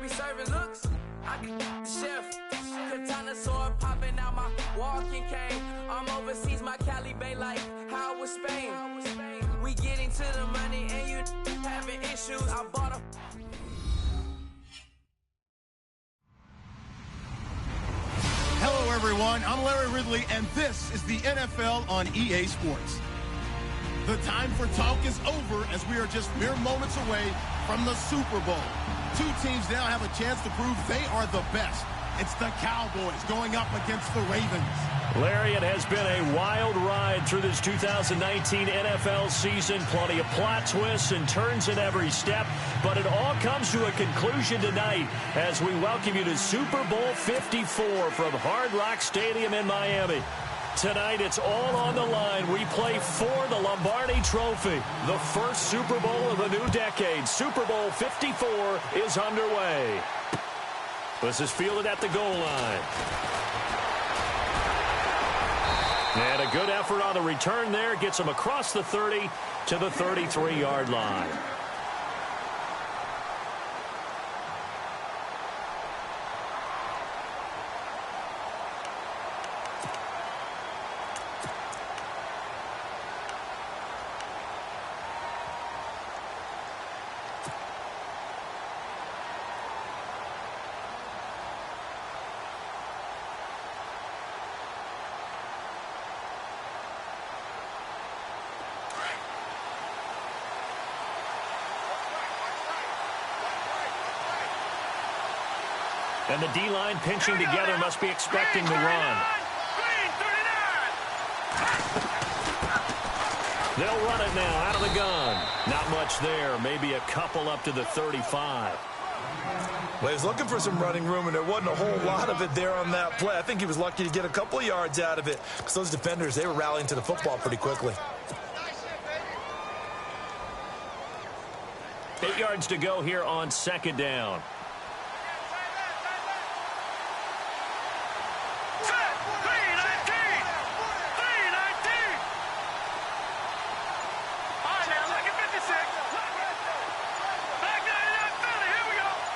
be serving looks. I can the chef. Katana sword popping out my walking cane. I'm overseas, my Cali Bay like how was Spain. We getting to the money and you having issues. I bought a... Hello, everyone. I'm Larry Ridley, and this is the NFL on EA Sports. The time for talk is over as we are just mere moments away from the Super Bowl. Two teams now have a chance to prove they are the best. It's the Cowboys going up against the Ravens. Larry, it has been a wild ride through this 2019 NFL season. Plenty of plot twists and turns in every step. But it all comes to a conclusion tonight as we welcome you to Super Bowl 54 from Hard Rock Stadium in Miami. Tonight, it's all on the line. We play for the Lombardi Trophy. The first Super Bowl of the new decade. Super Bowl 54 is underway. This is fielded at the goal line. And a good effort on the return there. Gets him across the 30 to the 33-yard line. And the D-line pinching together must be expecting the run. They'll run it now out of the gun. Not much there. Maybe a couple up to the 35. Well, he was looking for some running room, and there wasn't a whole lot of it there on that play. I think he was lucky to get a couple of yards out of it because those defenders, they were rallying to the football pretty quickly. 8 yards to go here on second down.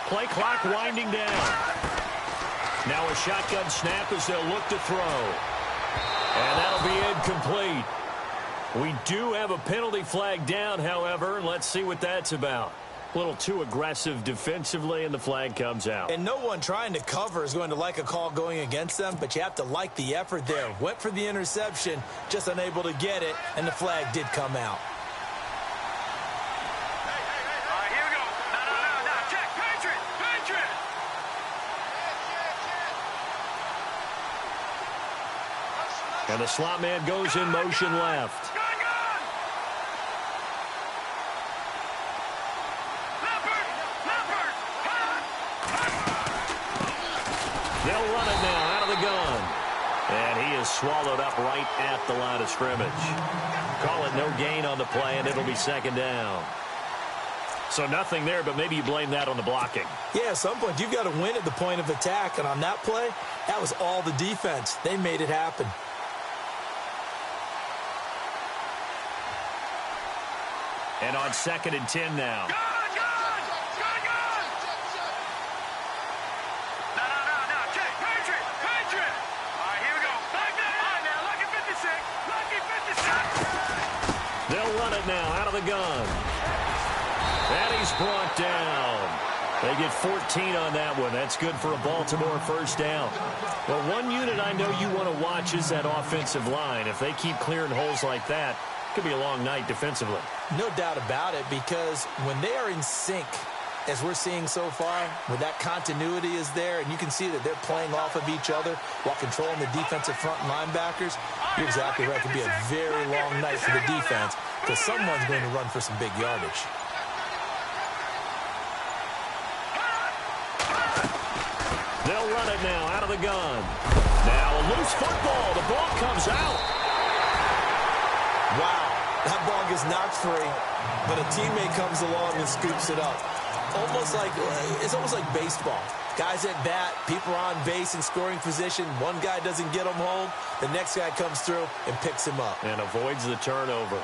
Play clock winding down. Now a shotgun snap as they'll look to throw. And that'll be incomplete. We do have a penalty flag down, however. Let's see what that's about. A little too aggressive defensively, and the flag comes out. And no one trying to cover is going to like a call going against them, but you have to like the effort there. Went for the interception, just unable to get it, and the flag did come out. And the slot man goes in motion left. They'll run it now out of the gun. And he is swallowed up right at the line of scrimmage. Call it no gain on the play, and it'll be second down. So nothing there, but maybe you blame that on the blocking. Yeah, at some point, you've got to win at the point of attack. And on that play, that was all the defense. They made it happen. And on 2nd and 10 now. They'll run it now out of the gun. And he's brought down. They get 14 on that one. That's good for a Baltimore first down. Well, one unit I know you want to watch is that offensive line. If they keep clearing holes like that, it could be a long night defensively. No doubt about it, because when they are in sync, as we're seeing so far, where that continuity is there, and you can see that they're playing off of each other while controlling the defensive front linebackers, you're exactly right. It could be a very long night for the defense because someone's going to run for some big yardage. They'll run it now out of the gun. Now a loose football. The ball comes out. Wow, that ball gets knocked free, but a teammate comes along and scoops it up. It's almost like baseball. Guys at bat, people are on base in scoring position. One guy doesn't get him home. The next guy comes through and picks him up. And avoids the turnover.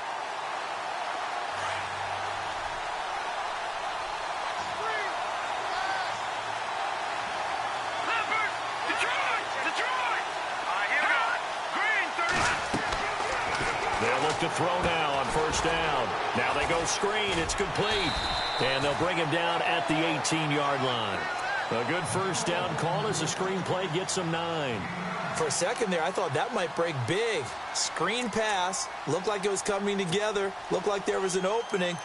to throw now on first down. Now they go screen. It's complete. And they'll bring him down at the 18-yard line. A good first down call as the screen play gets him 9. For a second there, I thought that might break big. Screen pass. Looked like it was coming together. Looked like there was an opening.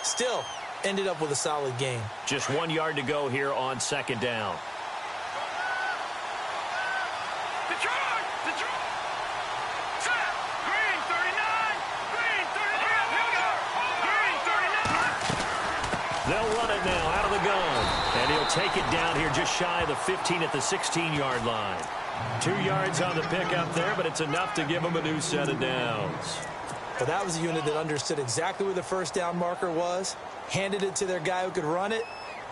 Still, ended up with a solid gain. Just 1 yard to go here on second down. They'll run it now out of the gun. And he'll take it down here just shy of the 15 at the 16-yard line. 2 yards on the pickup there, but it's enough to give him a new set of downs. Well, that was a unit that understood exactly where the first down marker was, handed it to their guy who could run it,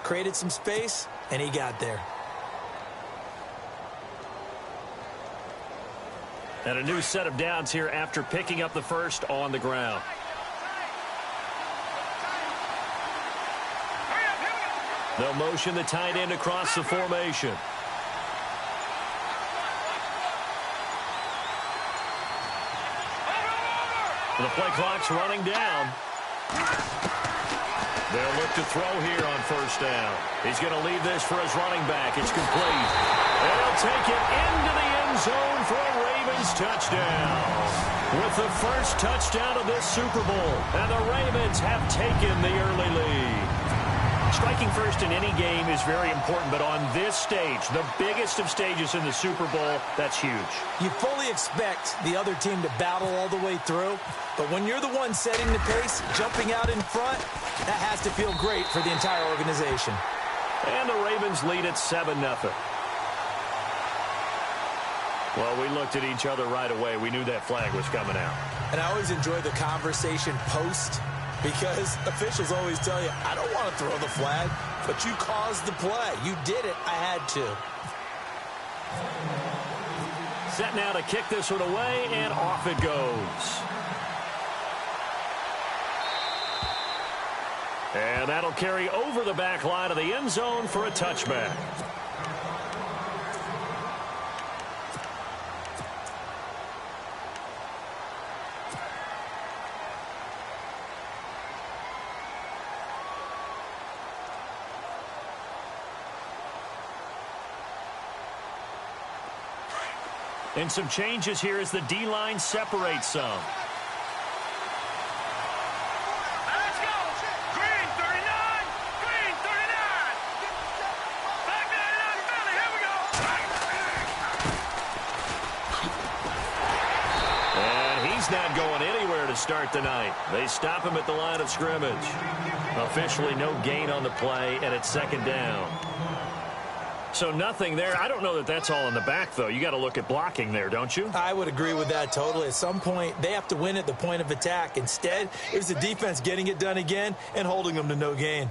created some space, and he got there. And a new set of downs here after picking up the first on the ground. They'll motion the tight end across the formation. The play clock's running down. They'll look to throw here on first down. He's going to leave this for his running back. It's complete. And he'll take it into the end zone for a Ravens touchdown. With the first touchdown of this Super Bowl. And the Ravens have taken the early lead. Striking first in any game is very important, but on this stage, the biggest of stages in the Super Bowl, that's huge. You fully expect the other team to battle all the way through, but when you're the one setting the pace, jumping out in front, that has to feel great for the entire organization. And the Ravens lead at 7-0. Well, we looked at each other right away. We knew that flag was coming out. And I always enjoy the conversation post, because officials always tell you, I don't want to throw the flag, but you caused the play. You did it. I had to. Set now to kick this one away, and off it goes. And that'll carry over the back line of the end zone for a touchback. And some changes here as the D-line separates some. Let's go. Green 39. Green 39. Back 99 Philly. Here we go. And he's not going anywhere to start the night. They stop him at the line of scrimmage. Officially no gain on the play, and it's second down. So nothing there. I don't know that that's all in the back, though. You got to look at blocking there, don't you? I would agree with that totally. At some point, they have to win at the point of attack. Instead, it was the defense getting it done again and holding them to no gain.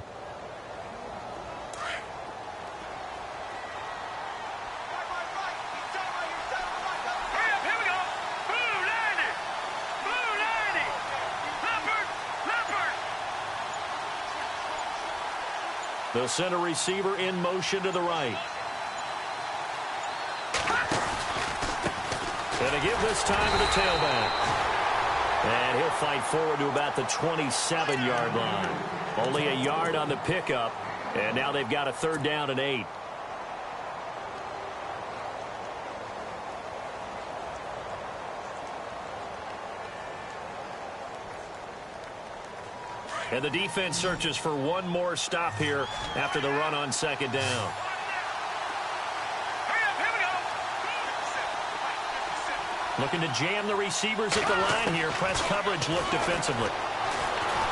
Here we go. Blue 90. Blue 90. Leopard. Leopard. The center receiver in motion to the right. And to give this time to the tailback. And he'll fight forward to about the 27-yard line. Only a yard on the pickup. And now they've got a third down and 8. And the defense searches for one more stop here after the run on second down. Looking to jam the receivers at the line here. Press coverage look defensively.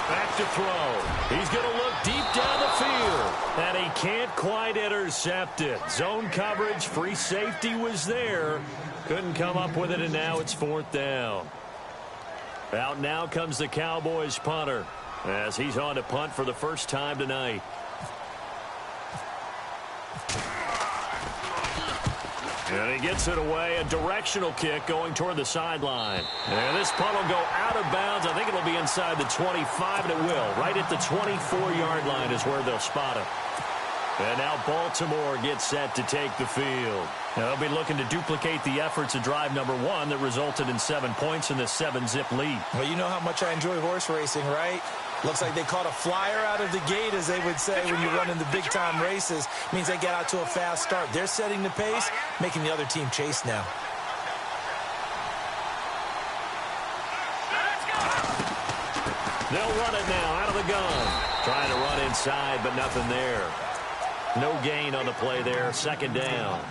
Back to throw. He's going to look deep down the field. And he can't quite intercept it. Zone coverage, free safety was there. Couldn't come up with it, and now it's fourth down. Out now comes the Cowboys punter, as he's on to punt for the first time tonight. And he gets it away, a directional kick going toward the sideline. And this punt will go out of bounds. I think it'll be inside the 25, and it will. Right at the 24-yard line is where they'll spot it. And now Baltimore gets set to take the field. Now they'll be looking to duplicate the efforts of drive number 1 that resulted in 7 points in the 7-zip lead. Well, you know how much I enjoy horse racing, right? Looks like they caught a flyer out of the gate, as they would say when you run in the big-time races. Means they get out to a fast start. They're setting the pace, making the other team chase now. They'll run it now out of the gun. Trying to run inside, but nothing there. No gain on the play there. Second down.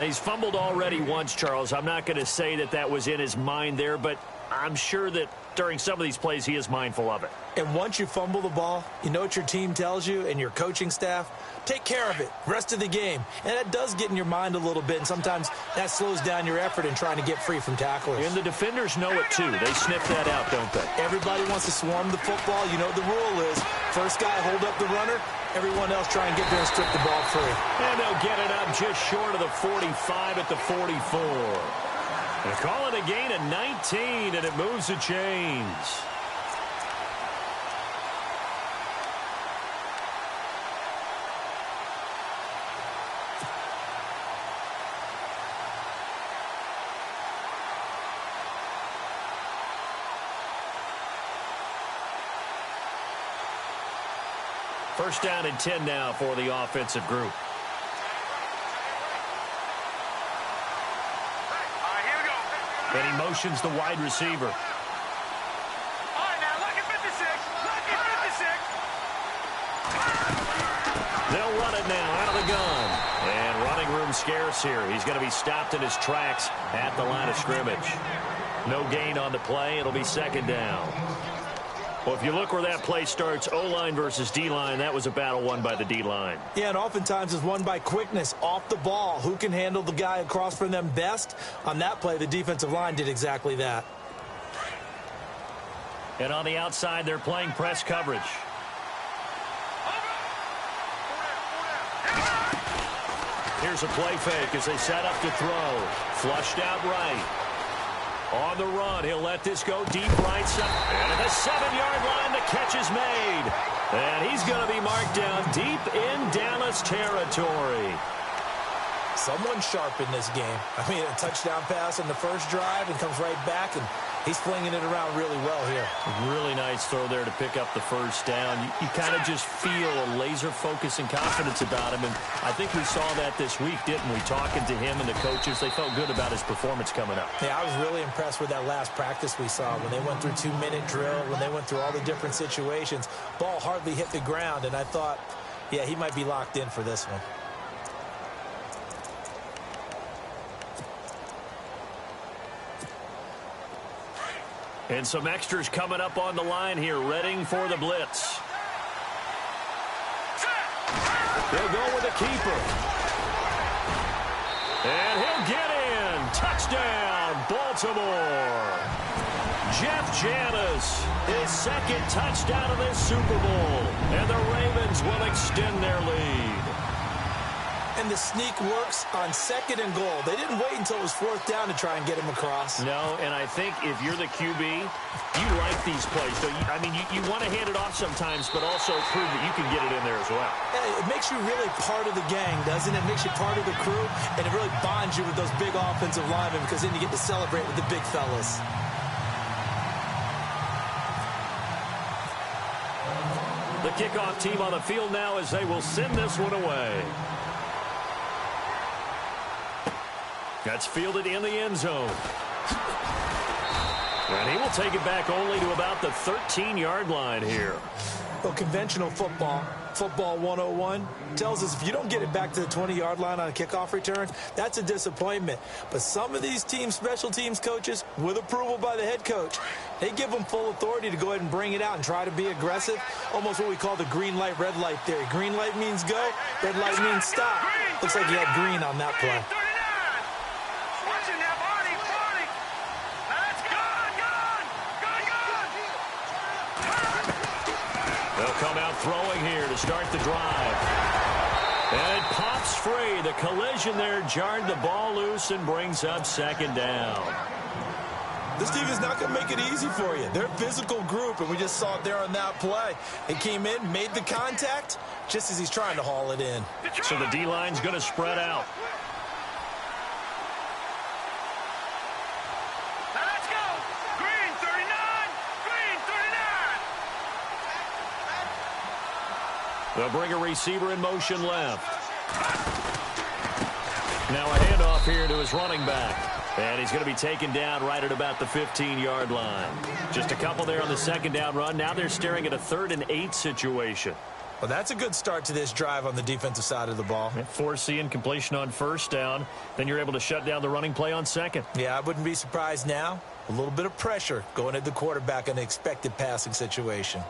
He's fumbled already once, Charles. I'm not going to say that that was in his mind there, but I'm sure that during some of these plays he is mindful of it. And once you fumble the ball, you know what your team tells you and your coaching staff? Take care of it. Rest of the game. And that does get in your mind a little bit, and sometimes that slows down your effort in trying to get free from tacklers. And the defenders know it, too. They sniff that out, don't they? Everybody wants to swarm the football. You know what the rule is. First guy hold up the runner. Everyone else try and get there and strip the ball free. And they'll get it up just short of the 45 at the 44. They're calling a gain of 19, and it moves the chains. First down and 10 now for the offensive group. And he motions the wide receiver. All right, now, look at 56. Look at 56. They'll run it now out of the gun. And running room scarce here. He's going to be stopped in his tracks at the line of scrimmage. No gain on the play. It'll be second down. Well, if you look where that play starts, O-line versus D-line, that was a battle won by the D-line. Yeah, and oftentimes it's won by quickness off the ball. Who can handle the guy across from them best? On that play, the defensive line did exactly that. And on the outside, they're playing press coverage. Here's a play fake as they set up to throw. Flushed out right. On the run, he'll let this go deep right side. And at the 7-yard line, the catch is made. And he's going to be marked down deep in Dallas territory. Someone sharp in this game. I mean, a touchdown pass in the first drive and comes right back, and he's flinging it around really well here. Really nice throw there to pick up the first down. You kind of just feel a laser focus and confidence about him, and I think we saw that this week, didn't we? Talking to him and the coaches, they felt good about his performance coming up. Yeah, I was really impressed with that last practice we saw when they went through 2-minute drill, when they went through all the different situations. Ball hardly hit the ground, and I thought, yeah, he might be locked in for this one. And some extras coming up on the line here, readying for the blitz. They'll go with a keeper. And he'll get in. Touchdown, Baltimore. Jeff Janis, his second touchdown of this Super Bowl. And the Ravens will extend their lead. And the sneak works on 2nd and goal. They didn't wait until it was 4th down to try and get him across. No, and I think if you're the QB, you like these plays. So you want to hand it off sometimes, but also prove that you can get it in there as well. Yeah, it makes you really part of the gang, doesn't it? It makes you part of the crew, and it really bonds you with those big offensive linemen because then you get to celebrate with the big fellas. The kickoff team on the field now as they will send this one away. That's fielded in the end zone. And he will take it back only to about the 13-yard line here. Well, conventional football 101, tells us if you don't get it back to the 20-yard line on a kickoff return, that's a disappointment. But some of these teams, special teams coaches, with approval by the head coach, they give them full authority to go ahead and bring it out and try to be aggressive. Almost what we call the green light, red light theory. Green light means go, red light means stop. Looks like he had green on that play. They'll come out throwing here to start the drive. And it pops free. The collision there jarred the ball loose and brings up 2nd down. This team is not going to make it easy for you. They're a physical group, and we just saw it there on that play. He came in, made the contact, just as he's trying to haul it in. So the D-line's going to spread out. Now let's go. Green 39. Green 39. They'll bring a receiver in motion left. Now a handoff here to his running back. And he's going to be taken down right at about the 15-yard line. Just a couple there on the second down run. Now they're staring at a 3rd and 8 situation. Well, that's a good start to this drive on the defensive side of the ball. Forcing completion on first down. Then you're able to shut down the running play on second. Yeah, I wouldn't be surprised now. A little bit of pressure going at the quarterback in an expected passing situation.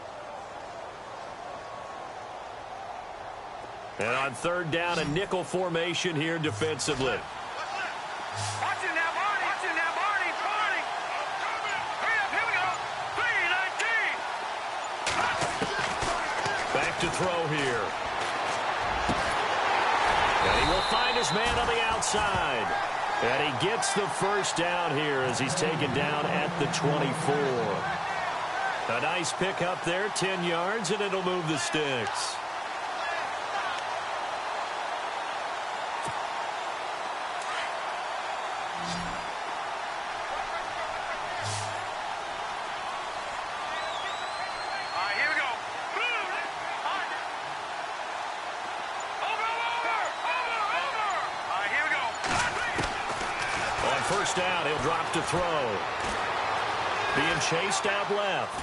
And on 3rd down, a nickel formation here defensively. Watch it now, Barney. Watch it now, Barney. Barney. Hurry up, here we go. 3-19. Back to throw here. And he will find his man on the outside. And he gets the first down here as he's taken down at the 24. A nice pick up there, 10 yards, and it'll move the sticks. Down, he'll drop to throw. Being chased out left.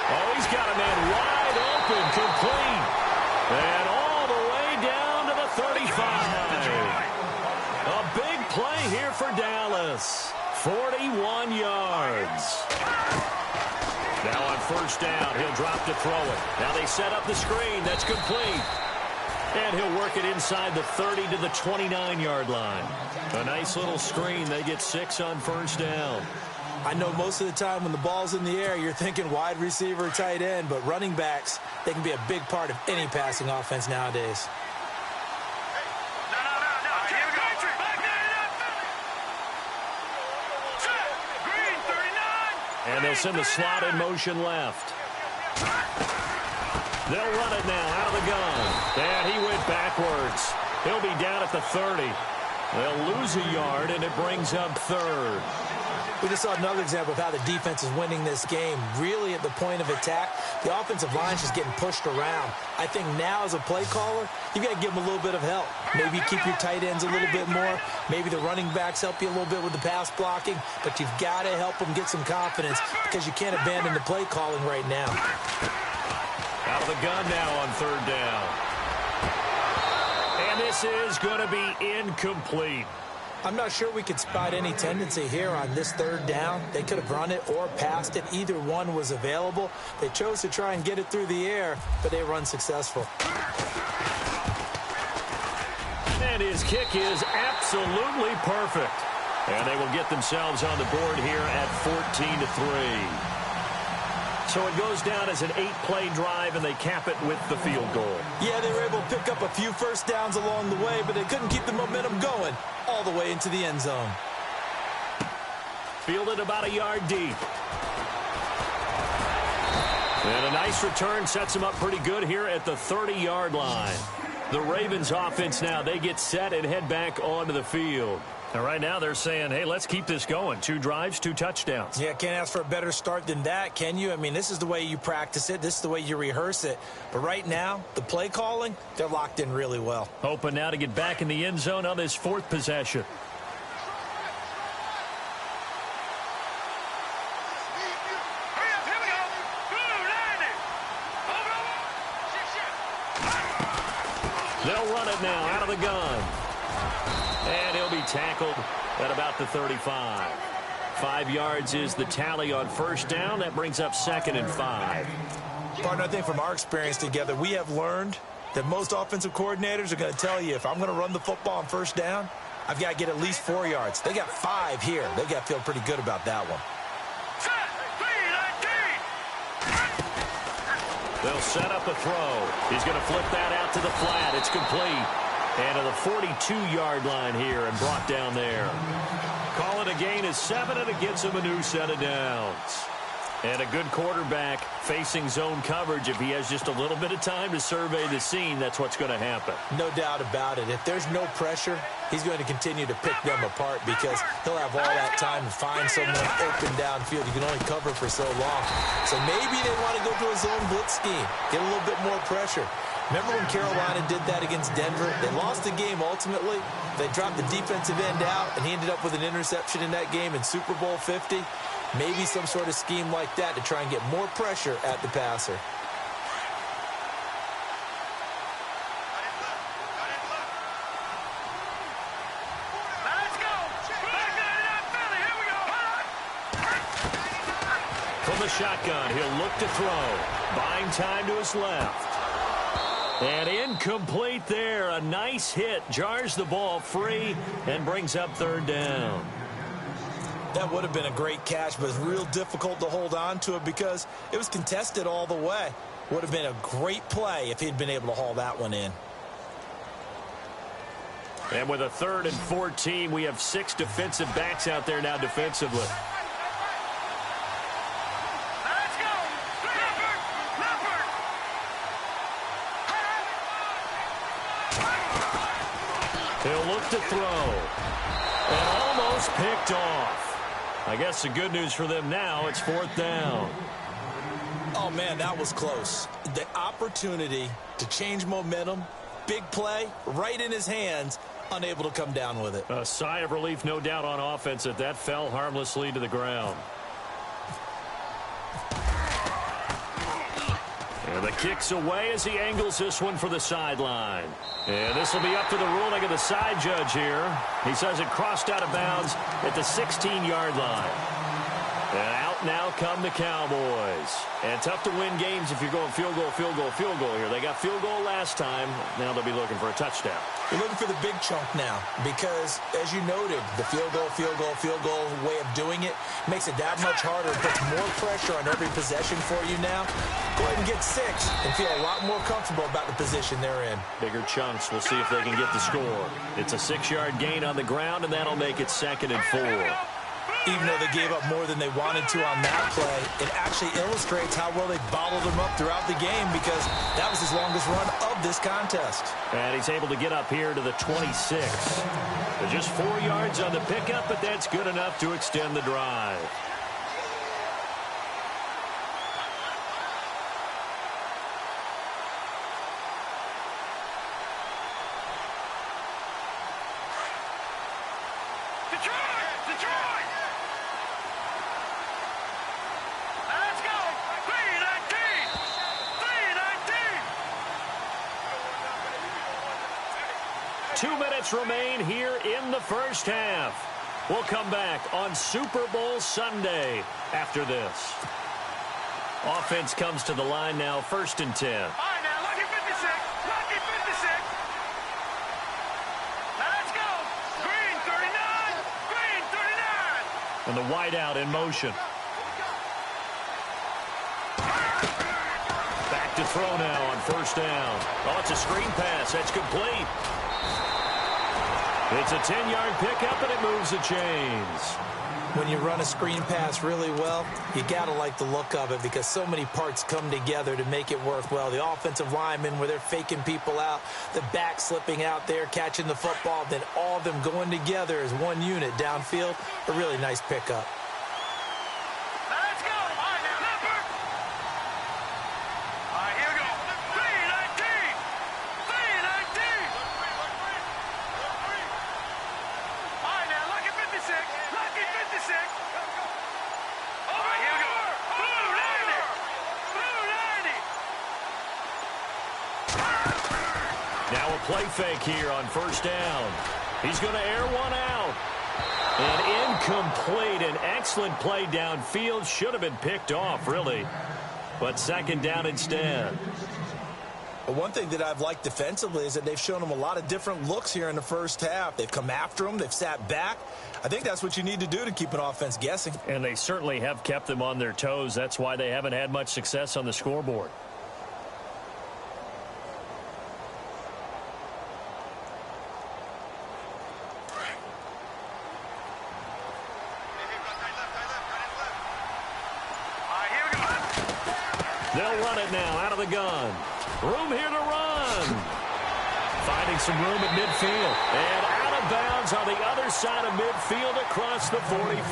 Oh, he's got a man wide open, complete. And all the way down to the 35. A big play here for Dallas. 41 yards. Now on first down, he'll drop to throw it. Now they set up the screen. That's complete. And he'll work it inside the 30 to the 29-yard line. A nice little screen. They get 6 on first down. I know most of the time when the ball's in the air, you're thinking wide receiver, tight end, but running backs, they can be a big part of any passing offense nowadays. And they'll send the slot in motion left. They'll run it now out of the gun. And he went backwards. He'll be down at the 30. They'll lose a yard, and it brings up 3rd. We just saw another example of how the defense is winning this game. Really at the point of attack, the offensive line is just getting pushed around. I think now as a play caller, you've got to give them a little bit of help. Maybe keep your tight ends a little bit more. Maybe the running backs help you a little bit with the pass blocking. But you've got to help them get some confidence because you can't abandon the play calling right now. Out of the gun now on 3rd down. And this is going to be incomplete. I'm not sure we could spot any tendency here on this 3rd down. They could have run it or passed it. Either one was available. They chose to try and get it through the air, but they were unsuccessful. And his kick is absolutely perfect. And they will get themselves on the board here at 14-3. So it goes down as an 8-play drive, and they cap it with the field goal. Yeah, they were able to pick up a few first downs along the way, but they couldn't keep the momentum going all the way into the end zone. Fielded about a yard deep. And a nice return sets them up pretty good here at the 30-yard line. The Ravens offense now, they get set and head back onto the field. And right now they're saying, hey, let's keep this going. 2 drives, 2 touchdowns. Yeah, can't ask for a better start than that, can you? I mean, this is the way you practice it. This is the way you rehearse it. But right now, the play calling, they're locked in really well. Hoping now to get back in the end zone on this 4th possession. They'll run it now out of the gun. And he'll be tackled at about the 35. 5 yards is the tally on first down. That brings up 2nd and 5. Partner, I think from our experience together, we have learned that most offensive coordinators are going to tell you, if I'm going to run the football on first down, I've got to get at least 4 yards. They got 5 here. They got to feel pretty good about that one. They'll set up a throw. He's going to flip that out to the flat. It's complete. And to the 42-yard line here and brought down there. Call it a gain of 7, and it gets him a new set of downs. And a good quarterback facing zone coverage. If he has just a little bit of time to survey the scene, that's what's going to happen. No doubt about it. If there's no pressure, he's going to continue to pick them apart because he'll have all that time to find someone open downfield. You can only cover for so long. So maybe they want to go to a zone blitz scheme, get a little bit more pressure. Remember when Carolina did that against Denver? They lost the game ultimately. They dropped the defensive end out, and he ended up with an interception in that game in Super Bowl 50. Maybe some sort of scheme like that to try and get more pressure at the passer. Let's go. Here we go. From the shotgun, he'll look to throw. Buying time to his left. And incomplete there. A nice hit. Jars the ball free and brings up third down. That would have been a great catch, but it's real difficult to hold on to it because it was contested all the way. Would have been a great play if he'd been able to haul that one in. And with a 3rd and 14, we have 6 defensive backs out there now defensively. Let's go. Leopard. He'll look to throw. And almost picked off. I guess the good news for them now, it's 4th down. Oh, man, that was close. The opportunity to change momentum, big play, right in his hands, unable to come down with it. A sigh of relief, no doubt, on offense that fell harmlessly to the ground. And the kick's away as he angles this one for the sideline. And this will be up to the ruling of the side judge here. He says it crossed out of bounds at the 16-yard line. And out now come the Cowboys. And tough to win games if you're going field goal here. They got field goal last time. Now they'll be looking for a touchdown. You're looking for the big chunk now because, as you noted, the field goal way of doing it makes it that much harder. It puts more pressure on every possession for you now. Go ahead and get 6 and feel a lot more comfortable about the position they're in. Bigger chunks. We'll see if they can get the score. It's a 6-yard gain on the ground, and that'll make it 2nd and 4. Even though they gave up more than they wanted to on that play, it actually illustrates how well they bottled him up throughout the game because that was his longest run of this contest. And he's able to get up here to the 26. So just 4 yards on the pickup, but that's good enough to extend the drive. Detroit. Let's go. 319. 319. 2 minutes remain here in the first half. We'll come back on Super Bowl Sunday after this. Offense comes to the line now, 1st and 10. All right, now, lucky 56. Lucky 56. Let's go. Green 39. Green 39. And the wideout in motion. Back to throw now on 1st down. Oh, it's a screen pass. That's complete. It's a 10-yard pickup, and it moves the chains. When you run a screen pass really well, you got to like the look of it because so many parts come together to make it work well. The offensive linemen where they're faking people out, the back slipping out there, catching the football, then all of them going together as one unit downfield. A really nice pickup. Let's go. All right, now, Leopard. All right, here we go. 319. 319. All right, now, lucky 56. Lucky 56. All right, here we go. Blue 90. Now a play fake here on 1st down. He's going to air one out. And incomplete. An excellent play downfield. Should have been picked off, really. But 2nd down instead. But one thing that I've liked defensively is that they've shown them a lot of different looks here in the first half. They've come after them. They've sat back. I think that's what you need to do to keep an offense guessing. And they certainly have kept them on their toes. That's why they haven't had much success on the scoreboard. They'll run it now out of the gun. Room here to run. Finding some room at midfield. And out of bounds on the other side of midfield across the 45.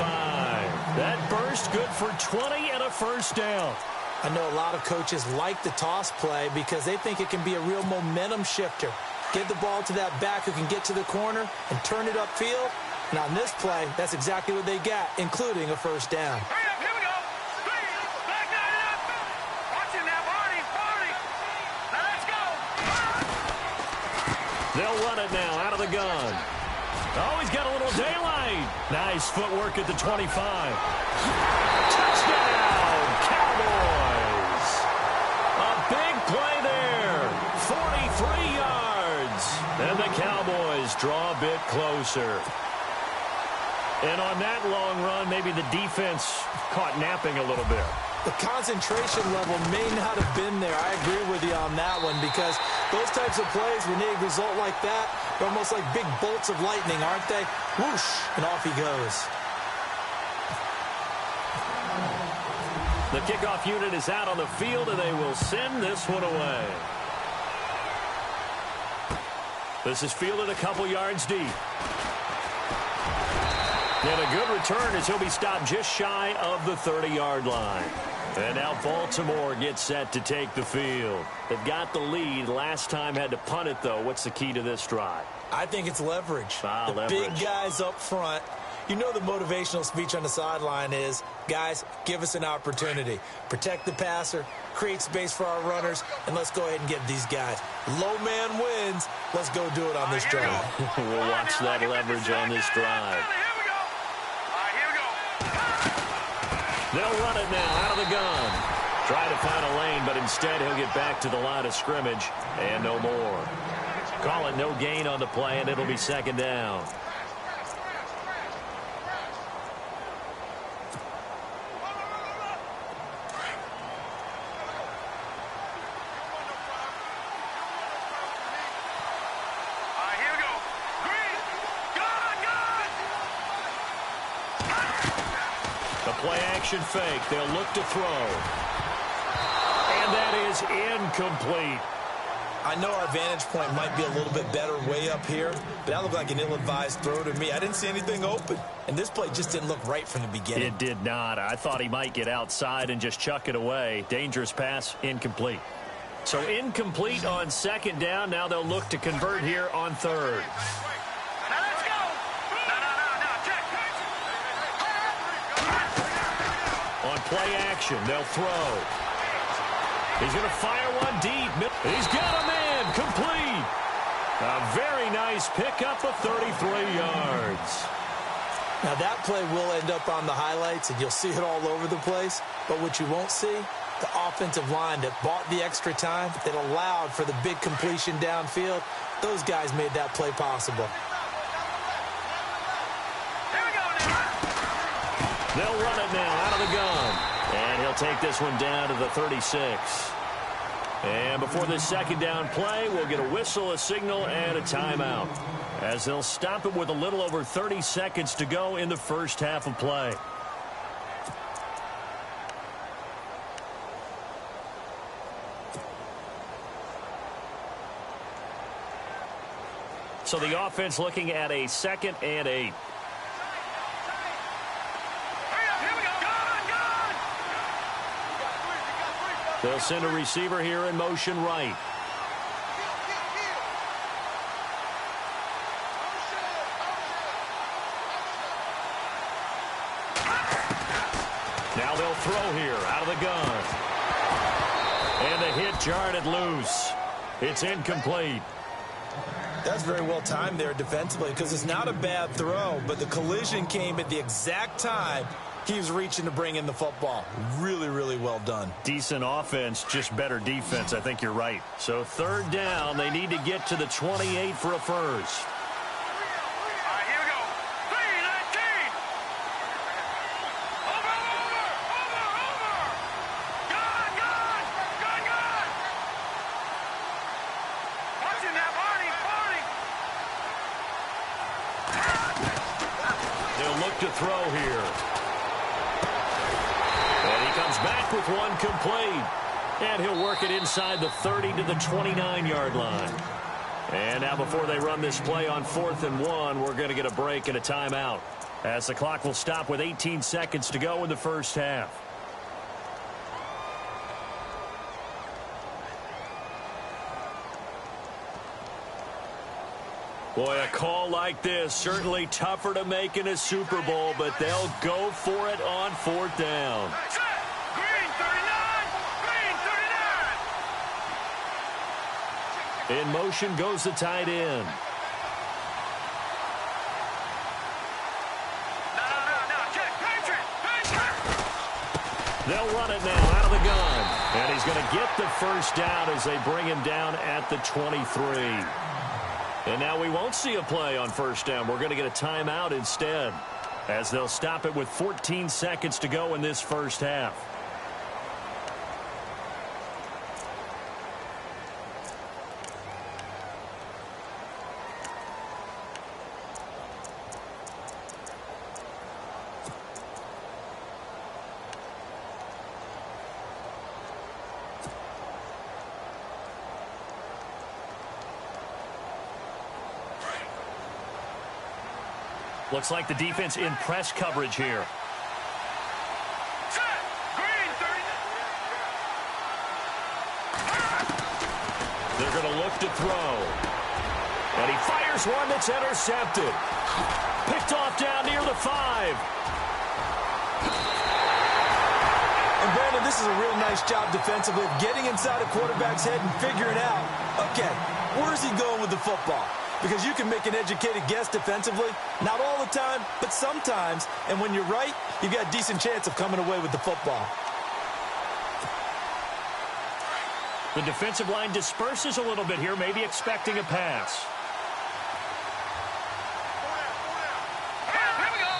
That burst good for 20 and a first down. I know a lot of coaches like the toss play because they think it can be a real momentum shifter. Get the ball to that back who can get to the corner and turn it upfield. And on this play, that's exactly what they got, including a first down. Hurry up, here we go. Back nine up. Watching that, Barney. Now let's go. They'll run it now out of the gun. Oh, he's got a little daylight. Nice footwork at the 25. Touchdown, Cowboys. A big play there. 43 yards. And the Cowboys draw a bit closer. And on that long run, maybe the defense caught napping a little bit. The concentration level may not have been there. I agree with you on that one because those types of plays, when they result like that, they're almost like big bolts of lightning, aren't they? Whoosh, and off he goes. The kickoff unit is out on the field, and they will send this one away. This is fielded a couple yards deep. And a good return as he'll be stopped just shy of the 30-yard line. And now Baltimore gets set to take the field. They've got the lead. Last time had to punt it, though. What's the key to this drive? I think it's leverage. Leverage. Big guys up front. You know the motivational speech on the sideline is, guys, give us an opportunity. Protect the passer, create space for our runners, and let's go ahead and get these guys. Low man wins. Let's go do it on this drive. We'll watch that leverage on this drive. They'll run it now out of the gun. Try to find a lane, but instead he'll get back to the line of scrimmage and no more. Call it no gain on the play, and it'll be second down. Play-action fake. They'll look to throw. And that is incomplete. I know our vantage point might be a little bit better way up here, but that looked like an ill-advised throw to me. I didn't see anything open, and this play just didn't look right from the beginning. It did not. I thought he might get outside and just chuck it away. Dangerous pass, incomplete. So incomplete on second down. Now they'll look to convert here on third. On play action, they'll throw. He's going to fire one deep. He's got a man, complete. A very nice pickup of 33 yards. Now that play will end up on the highlights, and you'll see it all over the place. But what you won't see, the offensive line that bought the extra time, that allowed for the big completion downfield, those guys made that play possible. They'll run it now out of the gun. And he'll take this one down to the 36. And before this second down play, we'll get a whistle, a signal, and a timeout, as they'll stop it with a little over 30 seconds to go in the first half of play. So the offense looking at a 2nd and 8. They'll send a receiver here in motion right. Now they'll throw here out of the gun. And the hit jarred it loose. It's incomplete. That's very well timed there defensively because it's not a bad throw, but the collision came at the exact time he was reaching to bring in the football. Really, really well done. Decent offense, just better defense. I think you're right. So third down, they need to get to the 28 for a first. Here we go. 3-19. Over. Gone. Watching that, Barney. They'll look to throw here. And he comes back with one complete. And he'll work it inside the 30 to the 29-yard line. And now before they run this play on 4th and 1, we're going to get a break and a timeout, as the clock will stop with 18 seconds to go in the first half. Boy, a call like this, certainly tougher to make in a Super Bowl, but they'll go for it on 4th down. Green 39! Green 39! In motion goes the tight end. No, check, Patriot! They'll run it now out of the gun. And he's going to get the first down as they bring him down at the 23. And now we won't see a play on 1st down. We're going to get a timeout instead, as they'll stop it with 14 seconds to go in this first half. Looks like the defense in press coverage here. Green 39! They're going to look to throw. And he fires one that's intercepted. Picked off down near the 5. And Brandon, this is a real nice job defensively of getting inside a quarterback's head and figuring out, okay, where's he going with the football? Because you can make an educated guess defensively, not all the time, but sometimes. And when you're right, you've got a decent chance of coming away with the football. The defensive line disperses a little bit here, maybe expecting a pass.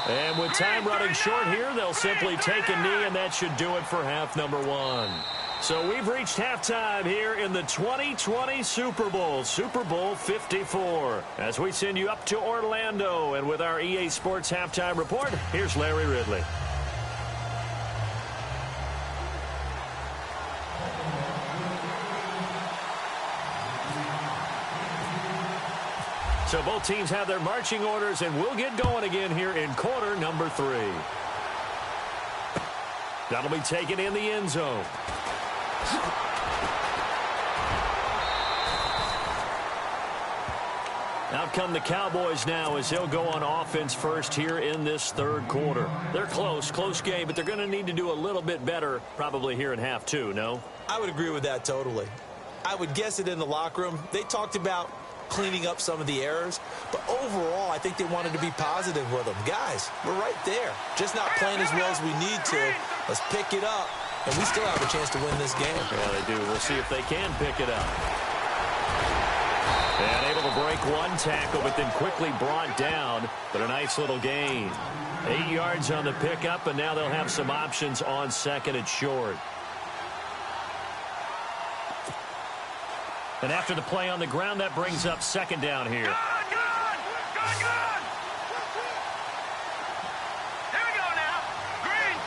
And with time running short here, they'll simply take a knee, and that should do it for half number 1. So we've reached halftime here in the 2020 Super Bowl, Super Bowl 54. As we send you up to Orlando, and with our EA Sports Halftime Report, here's Larry Ridley. So both teams have their marching orders, and we'll get going again here in quarter number 3. That'll be taken in the end zone. Out come the Cowboys now, as they'll go on offense first here in this 3rd quarter. They're close game, but they're going to need to do a little bit better probably here in half 2, no? I would agree with that totally. I would guess it in the locker room. They talked about cleaning up some of the errors, but overall I think they wanted to be positive with them. Guys, we're right there. Just not playing as well as we need to. Let's pick it up, and we still have a chance to win this game. Yeah, they do. We'll see if they can pick it up. And able to break one tackle, but then quickly brought down. But a nice little gain. 8 yards on the pickup, and now they'll have some options on 2nd and short. And after the play on the ground, that brings up 2nd down here. Good! Here we go now. Green.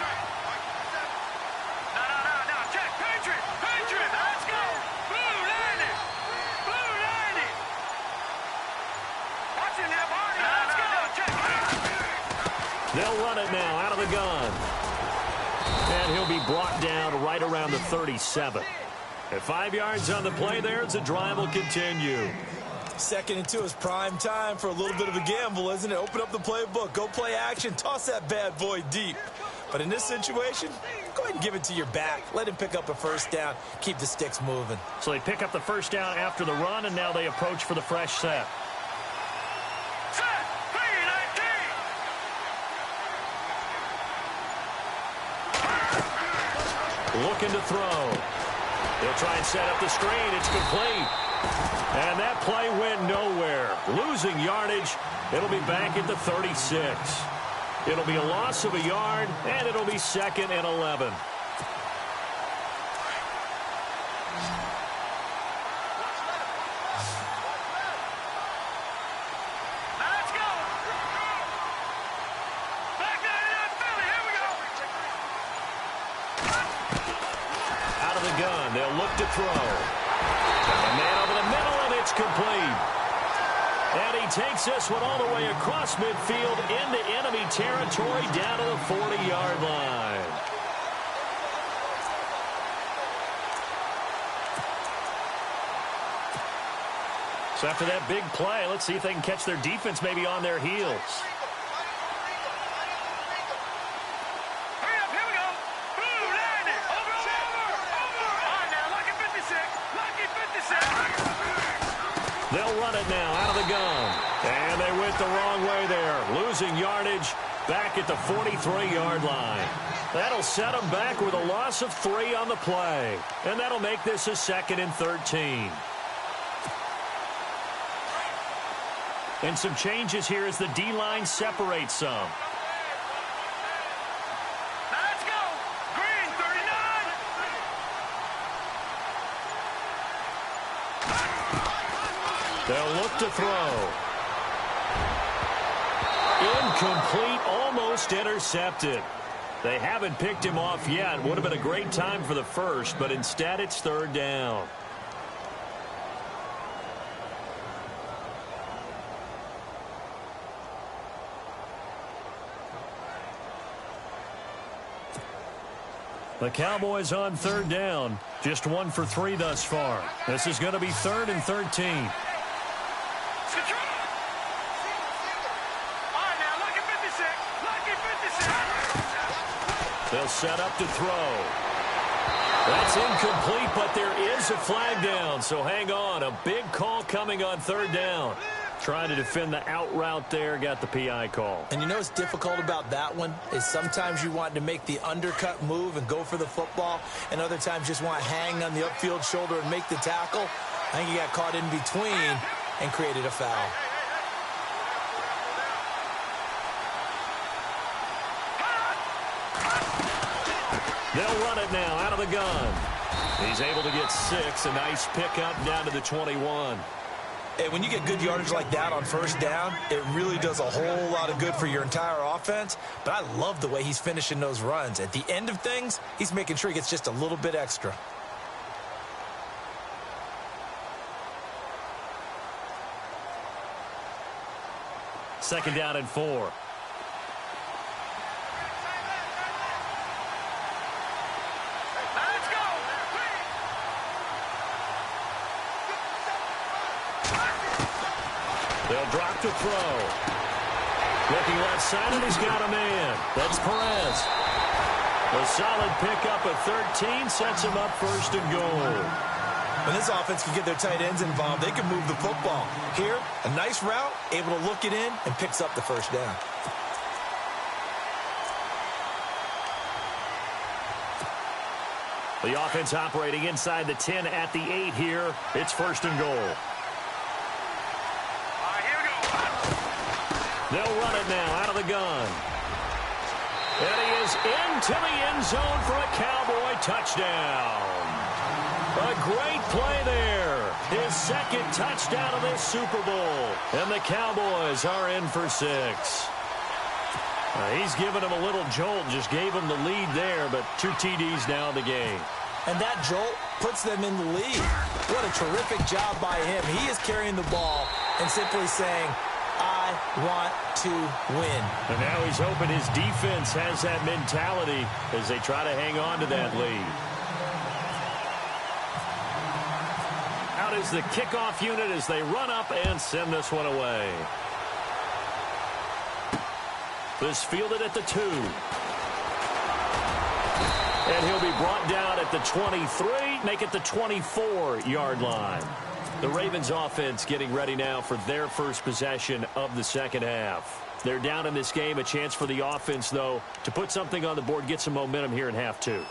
No, check. Patriot. Let's go. Blue 90. Watch it now, Barney. Let's go. Check. They'll run it now out of the gun. And he'll be brought down right around the 37. At 5 yards on the play there, the drive will continue. 2nd and 2 is prime time for a little bit of a gamble, isn't it? Open up the playbook, go play action, toss that bad boy deep. But in this situation, go ahead and give it to your back. Let him pick up a 1st down, keep the sticks moving. So they pick up the 1st down after the run, and now they approach for the fresh set. Set. 3-19. Looking to throw. They'll try and set up the screen. It's complete. And that play went nowhere. Losing yardage. It'll be back at the 36. It'll be a loss of a yard, and it'll be 2nd and 11. Let's go. Back 99 Philly. Here we go. Out of the gun. They'll They'll look to throw. Got a man over the middle, and it's complete. And he takes this one all the way across midfield into enemy territory down to the 40-yard line. So after that big play, let's see if they can catch their defense maybe on their heels. Hurry up, here we go. Boom, line it. Over. All right, now, lucky 56. Lucky 56. They'll run it now out of the gun. And they went the wrong way there, losing yardage back at the 43-yard line. That'll set them back with a loss of 3 on the play. And that'll make this a 2nd and 13. And some changes here as the D-line separates some. Now let's go. Green, 39. They'll look to throw. Incomplete, almost intercepted. They haven't picked him off yet. Would have been a great time for the first, but instead it's 3rd down. The Cowboys on 3rd down. Just 1 for 3 thus far. This is going to be 3rd and 13. Control. All right, now, lucky 56. Lucky 56. They'll set up to throw. That's incomplete, but there is a flag down, so hang on. A big call coming on 3rd down. Trying to defend the out route there, got the PI call. And you know what's difficult about that one is sometimes you want to make the undercut move and go for the football, and other times just want to hang on the upfield shoulder and make the tackle. I think he got caught in between and created a foul. They'll run it now out of the gun. He's able to get 6. A nice pickup down to the 21. And when you get good yardage like that on 1st down, it really does a whole lot of good for your entire offense. But I love the way he's finishing those runs. At the end of things, he's making sure he gets just a little bit extra. Second down and 4. They'll drop to throw. Looking left side, and he's got a man. That's Perez. A solid pickup of 13 sets him up 1st and goal. When this offense can get their tight ends involved, they can move the football. Here, a nice route, able to look it in, and picks up the 1st down. The offense operating inside the 10 at the 8 here. It's 1st and goal. They'll run it now out of the gun. And he is into the end zone for a Cowboy touchdown. A great play there. His 2nd touchdown of this Super Bowl. And the Cowboys are in for 6. He's given him a little jolt, just gave him the lead there, but 2 TDs now in the game. And that jolt puts them in the lead. What a terrific job by him. He is carrying the ball and simply saying, I want to win. And now he's hoping his defense has that mentality as they try to hang on to that lead. Out is the kickoff unit as they run up and send this one away. This fielded at the 2. And he'll be brought down at the 23, make it the 24-yard line. The Ravens offense getting ready now for their first possession of the 2nd half. They're down in this game. A chance for the offense, though, to put something on the board, get some momentum here in half 2.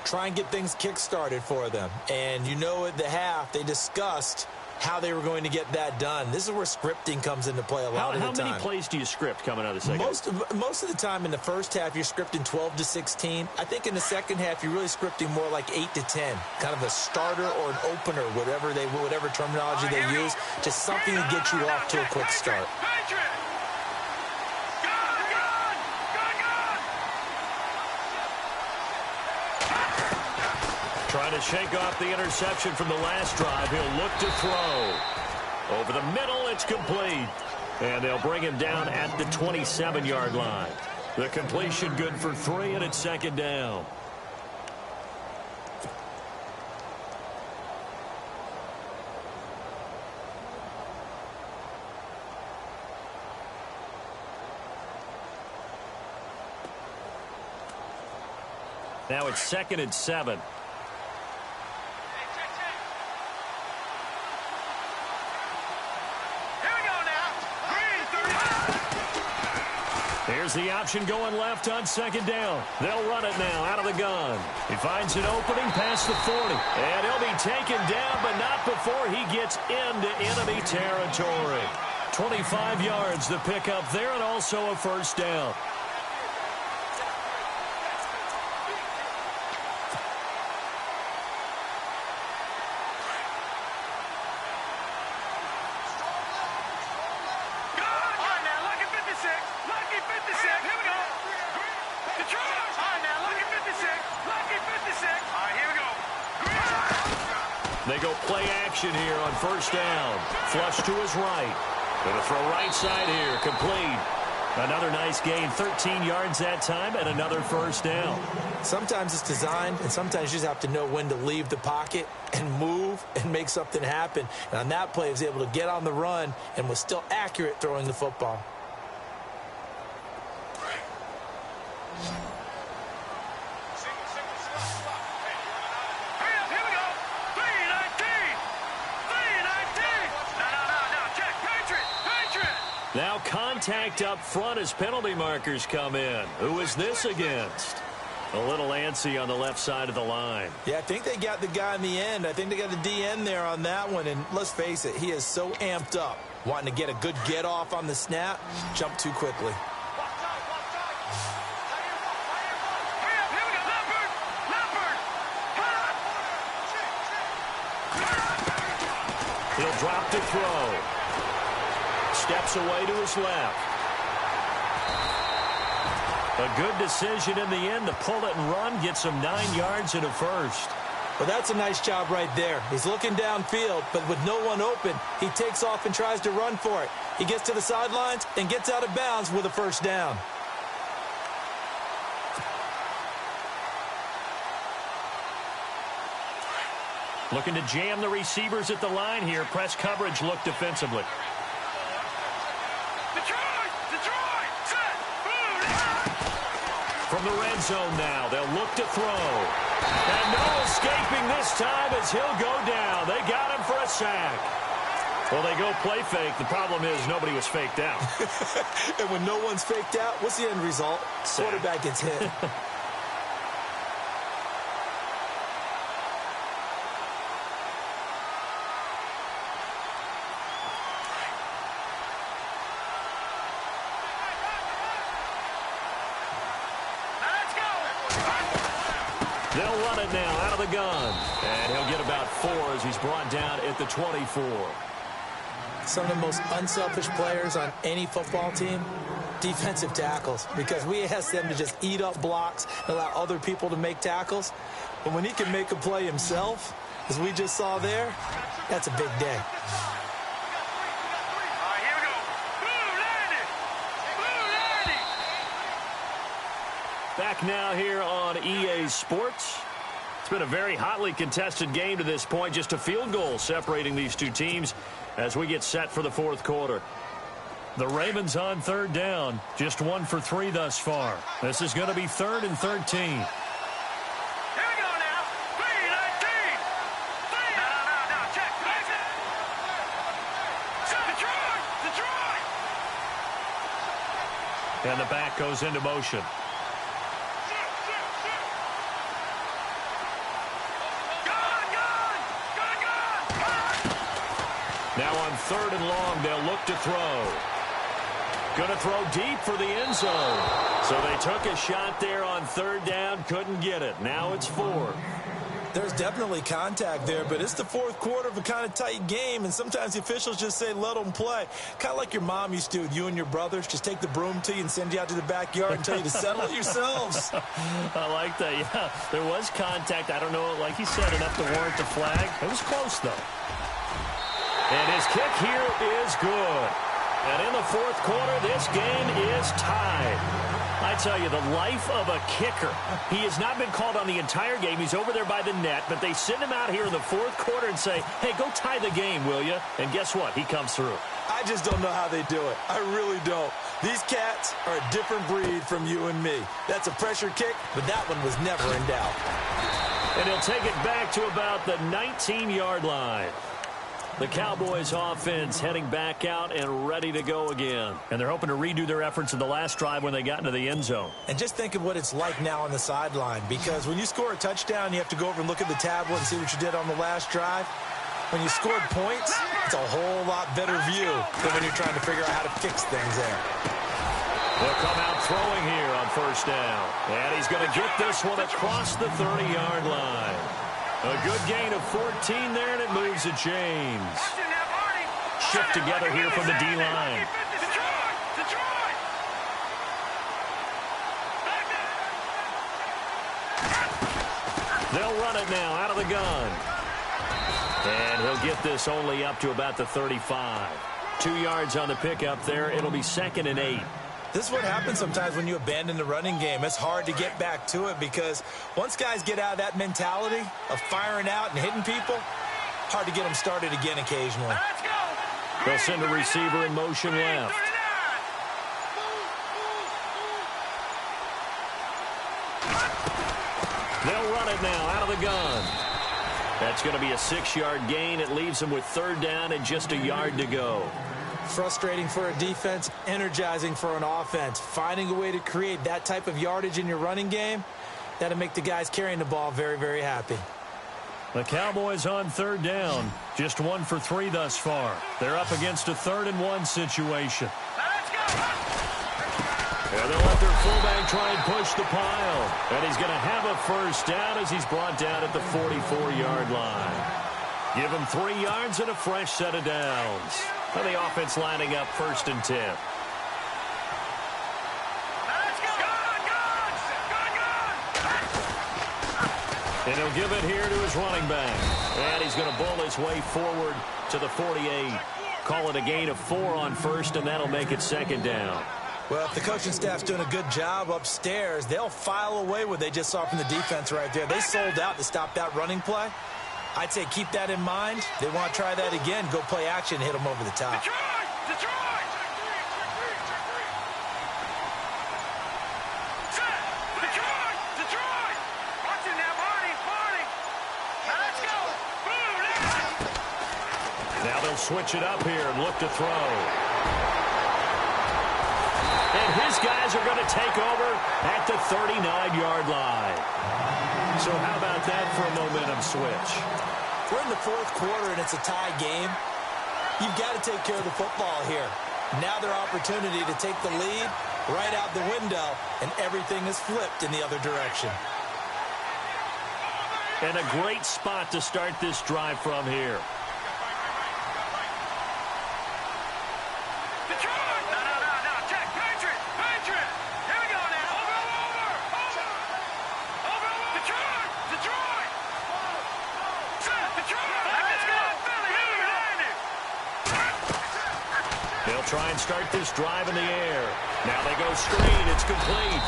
Try and get things kick-started for them. And you know at the half, they discussed how they were going to get that done. This is where scripting comes into play a lot of the time. How many plays do you script coming out of the 2nd? Most of the time in the 1st half, you're scripting 12 to 16. I think in the 2nd half, you're really scripting more like 8 to 10. Kind of a starter or an opener, whatever terminology they use. Just something to get you off to a quick start. Trying to shake off the interception from the last drive. He'll look to throw. Over the middle, it's complete. And they'll bring him down at the 27-yard line. The completion good for 3, and it's second down. Now it's 2nd and 7. Here's the option going left on 2nd down. They'll run it now out of the gun. He finds an opening past the 40. And he'll be taken down, but not before he gets into enemy territory. 25 yards the pickup there, and also a first down. They go play action here on first down. Flush to his right. Going to throw right side here. Complete. Another nice gain. 13 yards that time and another first down. Sometimes it's designed, and sometimes you just have to know when to leave the pocket and move and make something happen. And on that play, he was able to get on the run and was still accurate throwing the football. Now contact up front as penalty markers come in. Who is this against? A little antsy on the left side of the line. Yeah, I think they got the guy in the end. I think they got the DN there on that one. And let's face it, he is so amped up, wanting to get a good get off on the snap, jump too quickly. He'll drop to throw. Steps away to his left. A good decision in the end to pull it and run. Gets him 9 yards and a first. Well, that's a nice job right there. He's looking downfield, but with no one open, he takes off and tries to run for it. He gets to the sidelines and gets out of bounds with a first down. Looking to jam the receivers at the line here. Press coverage look defensively. From the red zone now, they'll look to throw. And no escaping this time as he'll go down. They got him for a sack. Well, they go play fake. The problem is nobody was faked out. And when no one's faked out, what's the end result? Sack. Quarterback gets hit. They'll run it now out of the gun. And he'll get about 4 as he's brought down at the 24. Some of the most unselfish players on any football team, defensive tackles, because we ask them to just eat up blocks and allow other people to make tackles. But when he can make a play himself, as we just saw there, that's a big day. Back now here on EA Sports. It's been a very hotly contested game to this point. Just a field goal separating these two teams as we get set for the fourth quarter. The Ravens on third down. Just 1 for 3 thus far. This is going to be 3rd and 13. And the back goes into motion. Now on 3rd and long, they'll look to throw. Going to throw deep for the end zone. So they took a shot there on 3rd down, couldn't get it. Now it's 4. There's definitely contact there, but it's the fourth quarter of a kind of tight game, and sometimes the officials just say, let them play. Kind of like your mom used to with you and your brothers. Just take the broom to you and send you out to the backyard and tell you to settle it yourselves. I like that, yeah. There was contact. I don't know, like he said, enough to warrant the flag. It was close, though. And his kick here is good. And in the fourth quarter, this game is tied. I tell you, the life of a kicker. He has not been called on the entire game. He's over there by the net, but they send him out here in the fourth quarter and say, hey, go tie the game, will you? And guess what? He comes through. I just don't know how they do it. I really don't. These cats are a different breed from you and me. That's a pressure kick, but that one was never in doubt. And he'll take it back to about the 19-yard line. The Cowboys offense heading back out and ready to go again. And they're hoping to redo their efforts in the last drive when they got into the end zone. And just think of what it's like now on the sideline, because when you score a touchdown, you have to go over and look at the tablet and see what you did on the last drive. When you scored points, it's a whole lot better view than when you're trying to figure out how to fix things there. They'll come out throwing here on first down. And he's going to get this one across the 30-yard line. A good gain of 14 there, and it moves to James. Shift together here from the D-line. They'll run it now out of the gun. And he'll get this only up to about the 35. 2 yards on the pickup there. It'll be 2nd and 8. This is what happens sometimes when you abandon the running game. It's hard to get back to it because once guys get out of that mentality of firing out and hitting people, hard to get them started again occasionally. They'll send a receiver in motion left. They'll run it now out of the gun. That's going to be a 6-yard gain. It leaves them with 3rd down and just a yard to go. Frustrating for a defense, energizing for an offense. Finding a way to create that type of yardage in your running game, that'll make the guys carrying the ball very, very happy. The Cowboys on 3rd down. Just 1 for 3 thus far. They're up against a 3rd and 1 situation. And they'll let their fullback try and push the pile. And he's going to have a first down as he's brought down at the 44-yard line. Give him 3 yards and a fresh set of downs. And the offense lining up 1st and 10. And he'll give it here to his running back. And he's going to bowl his way forward to the 48. Call it a gain of 4 on 1st, and that'll make it 2nd down. Well, if the coaching staff's doing a good job upstairs, they'll file away what they just saw from the defense right there. They sold out to stop that running play. I'd say keep that in mind. They want to try that again. Go play action, hit them over the top. Now they'll switch it up here and look to throw. And his guys are going to take over at the 39-yard line. So how about that for a momentum switch? We're in the fourth quarter and it's a tie game. You've got to take care of the football here. Now their opportunity to take the lead right out the window, and everything is flipped in the other direction. And a great spot to start this drive from here. They'll try and start this drive in the air. Now they go screen. It's complete.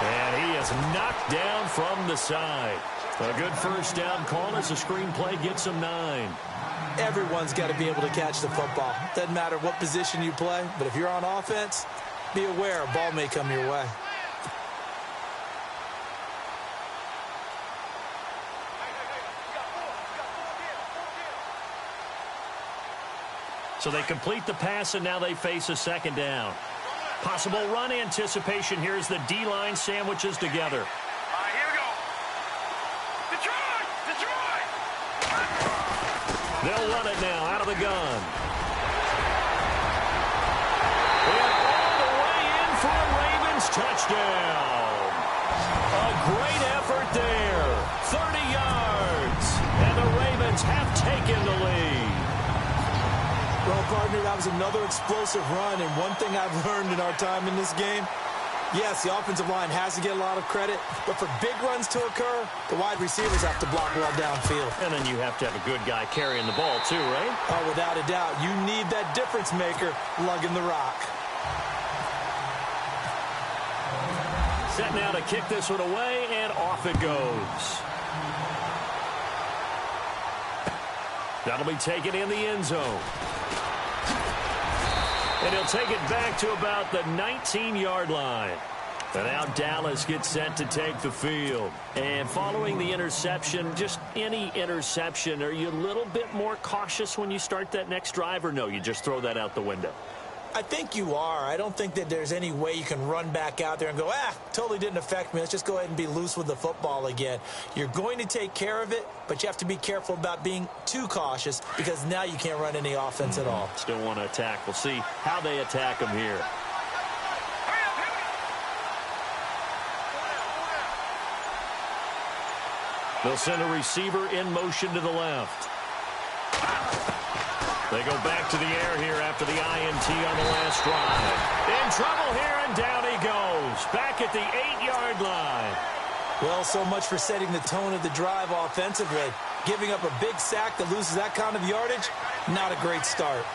And he is knocked down from the side. A good first down call as the screenplay gets him 9. Everyone's got to be able to catch the football. Doesn't matter what position you play, but if you're on offense, be aware a ball may come your way. So they complete the pass, and now they face a 2nd down. Possible run anticipation here as the D-line sandwiches together. Here we go. Detroit! They'll run it now out of the gun. And all the way in for a Ravens touchdown. A great effort there. 30 yards. And the Ravens have taken the lead. Well, partner, that was another explosive run, and one thing I've learned in our time in this game, yes, the offensive line has to get a lot of credit, but for big runs to occur, the wide receivers have to block well downfield. And then you have to have a good guy carrying the ball too, right? Oh, without a doubt. You need that difference maker lugging the rock. Set now to kick this one away, and off it goes. That'll be taken in the end zone. And he'll take it back to about the 19-yard line. And now Dallas gets set to take the field. And following the interception, just any interception, are you a little bit more cautious when you start that next drive, or no, you just throw that out the window? I think you are. I don't think that there's any way you can run back out there and go, totally didn't affect me. Let's just go ahead and be loose with the football again. You're going to take care of it, but you have to be careful about being too cautious because now you can't run any offense at all. Still want to attack. We'll see how they attack them here. They'll send a receiver in motion to the left. They go back to the air here after the INT on the last drive. In trouble here, and down he goes. Back at the 8-yard line. Well, so much for setting the tone of the drive offensively. Giving up a big sack that loses that kind of yardage, not a great start.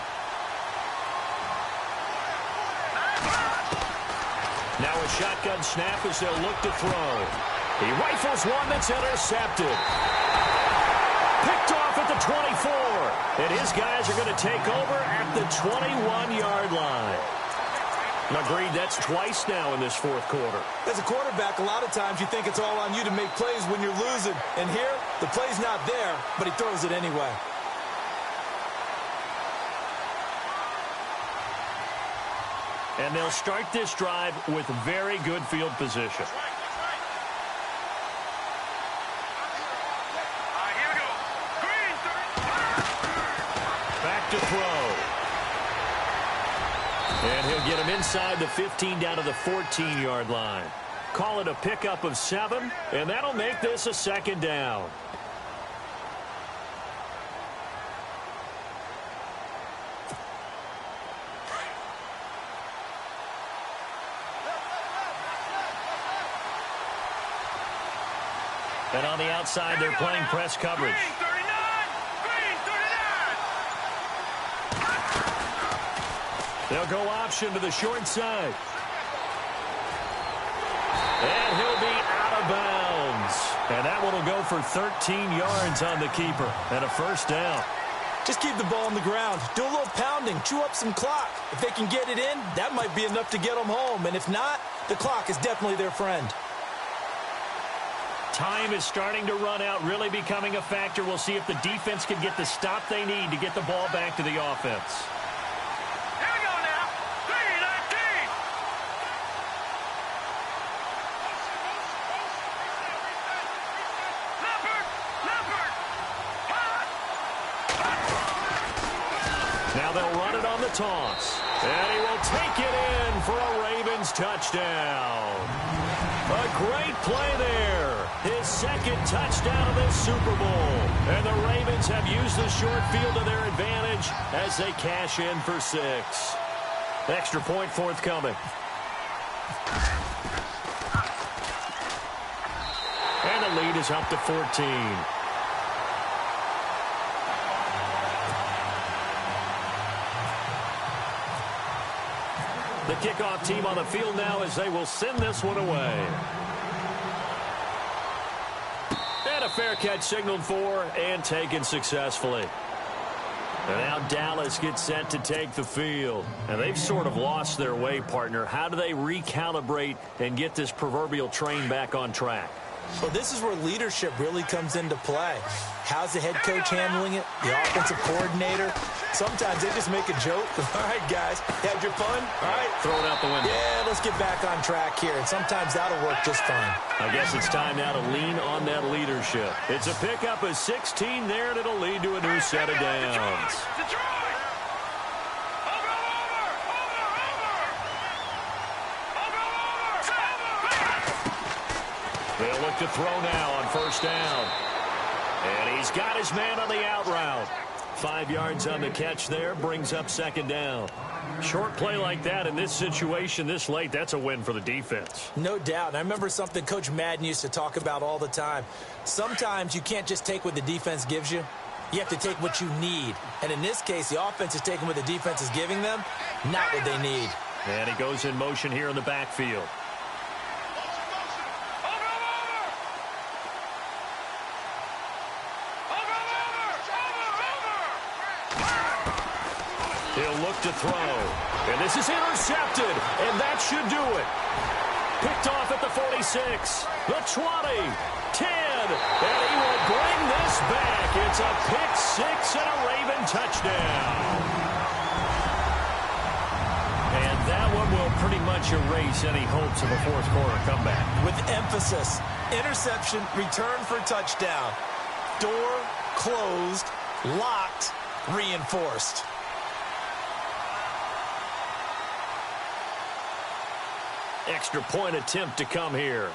Now a shotgun snap as they'll look to throw. He rifles one that's intercepted. Picked off at the 24. And his guys are going to take over at the 21-yard line. Agreed, that's twice now in this fourth quarter. As a quarterback, a lot of times you think it's all on you to make plays when you're losing. And here, the play's not there, but he throws it anyway. And they'll start this drive with very good field position. To throw. And he'll get him inside the 15 down to the 14-yard line. Call it a pickup of 7, and that'll make this a second down. And on the outside, they're playing press coverage. They'll go option to the short side. And he'll be out of bounds. And that one will go for 13 yards on the keeper and a first down. Just keep the ball on the ground. Do a little pounding. Chew up some clock. If they can get it in, that might be enough to get them home. And if not, the clock is definitely their friend. Time is starting to run out, really becoming a factor. We'll see if the defense can get the stop they need to get the ball back to the offense. Now they'll run it on the toss. And he will take it in for a Ravens touchdown. A great play there. His second touchdown of this Super Bowl. And the Ravens have used the short field to their advantage as they cash in for 6. Extra point forthcoming. And the lead is up to 14. The kickoff team on the field now as they will send this one away. And a fair catch signaled for and taken successfully. And now Dallas gets set to take the field. And they've sort of lost their way, partner. How do they recalibrate and get this proverbial train back on track? Well, this is where leadership really comes into play. How's the head coach handling it? The offensive coordinator? Sometimes they just make a joke. All right, guys, had your fun? All right. Throw it out the window. Yeah, let's get back on track here. And sometimes that'll work just fine. I guess it's time now to lean on that leadership. It's a pickup of 16 there, and it'll lead to a new set of downs. They'll look to throw now on first down. And he's got his man on the out route. 5 yards on the catch there, brings up second down. Short play like that in this situation this late, that's a win for the defense. No doubt. And I remember something Coach Madden used to talk about all the time. Sometimes you can't just take what the defense gives you. You have to take what you need. And in this case, the offense is taking what the defense is giving them, not what they need. And he goes in motion here in the backfield. He'll look to throw. And this is intercepted. And that should do it. Picked off at the 46. The 20. 10. And he will bring this back. It's a pick six and a Raven touchdown. And that one will pretty much erase any hopes of a fourth quarter comeback. With emphasis. Interception, return for touchdown. Door closed, locked, reinforced. Extra point attempt to come here.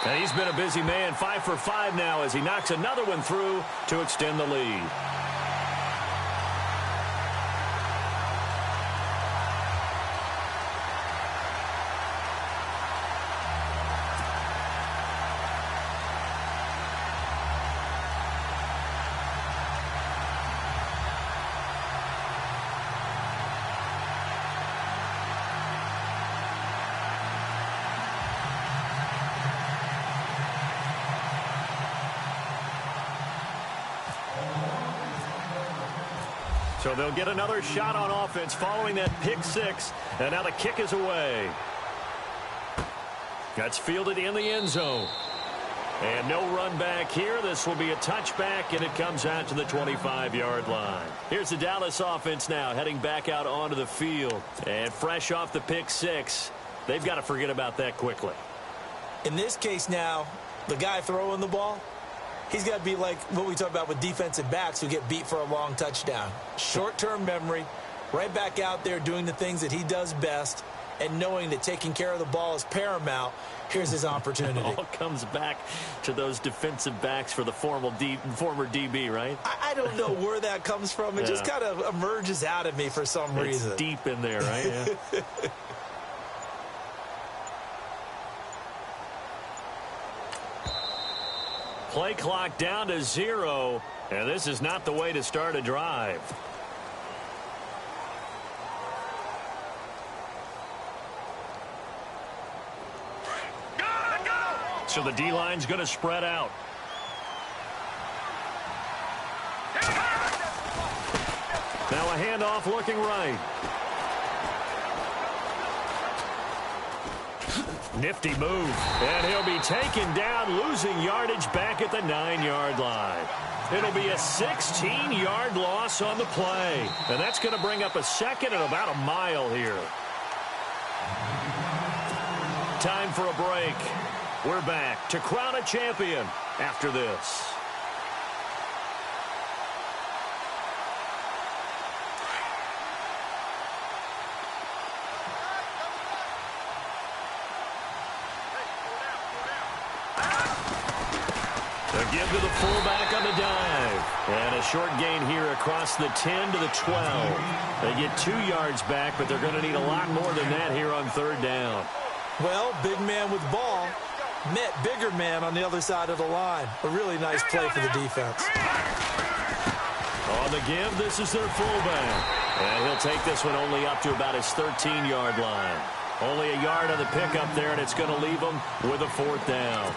And he's been a busy man, 5 for 5 now as he knocks another one through to extend the lead. So they'll get another shot on offense following that pick six. And now the kick is away. That's fielded in the end zone. And no run back here. This will be a touchback, and it comes out to the 25-yard line. Here's the Dallas offense now heading back out onto the field. And fresh off the pick six, they've got to forget about that quickly. In this case now, the guy throwing the ball, he's got to be like what we talk about with defensive backs who get beat for a long touchdown. Short-term memory, right back out there doing the things that he does best, and knowing that taking care of the ball is paramount. Here's his opportunity. It all comes back to those defensive backs for the former DB, right? I don't know where that comes from. It just kind of emerges out of me for some reason. It's deep in there, right? Yeah. Play clock down to 0, and this is not the way to start a drive. So the D-line's going to spread out. Now a handoff looking right. Nifty move. And he'll be taken down, losing yardage back at the 9-yard line. It'll be a 16-yard loss on the play. And that's going to bring up a second and about a mile here. Time for a break. We're back to crown a champion after this. Give to the fullback on the dive. And a short gain here across the 10 to the 12. They get 2 yards back, but they're going to need a lot more than that here on third down. Well, big man with ball met bigger man on the other side of the line. A really nice play for the defense. On the give, this is their fullback. And he'll take this one only up to about his 13-yard line. Only a yard on the pickup there, and it's going to leave him with a fourth down.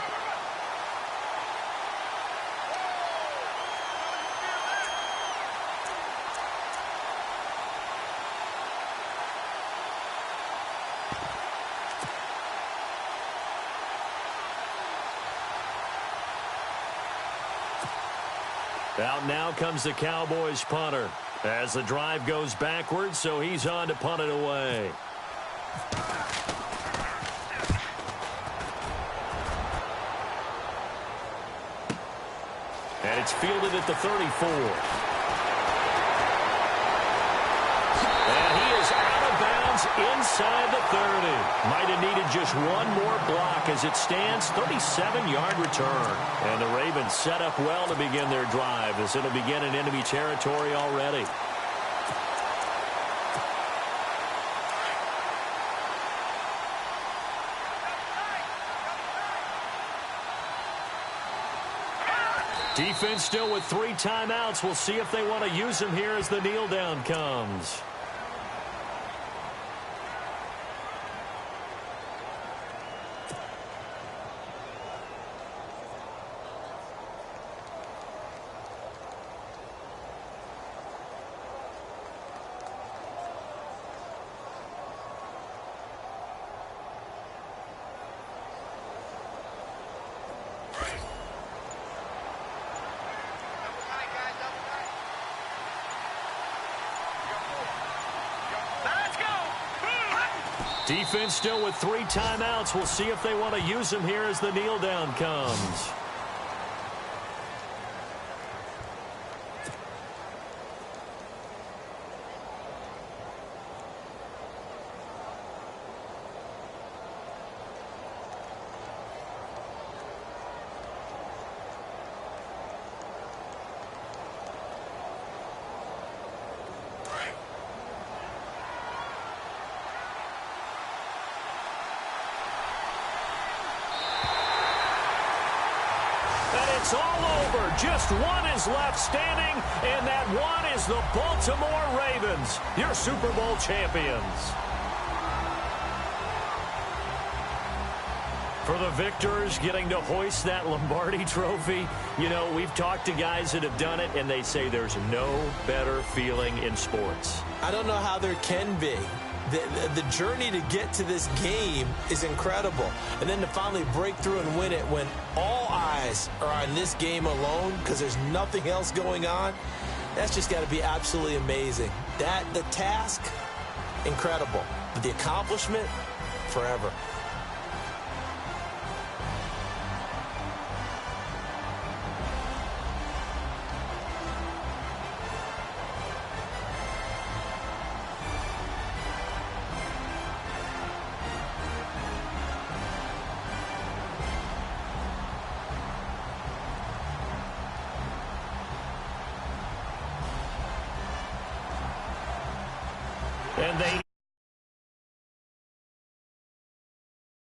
Out now comes the Cowboys punter as the drive goes backwards, so he's on to punt it away. And it's fielded at the 34. And he is out of bounds inside the 30. Might have needed just one more block as it stands, 37-yard return. And the Ravens set up well to begin their drive as it'll begin in enemy territory already. Defense still with 3 timeouts. We'll see if they want to use them here as the kneel down comes. Defense still with 3 timeouts. We'll see if they want to use them here as the kneel down comes. It's all over. Just one is left standing, and that one is the Baltimore Ravens, your Super Bowl champions. For the victors getting to hoist that Lombardi trophy, you know, we've talked to guys that have done it, and they say there's no better feeling in sports. I don't know how there can be. The journey to get to this game is incredible. And then to finally break through and win it when all eyes are on this game alone because there's nothing else going on, that's just got to be absolutely amazing. The task, incredible. But the accomplishment, forever. And they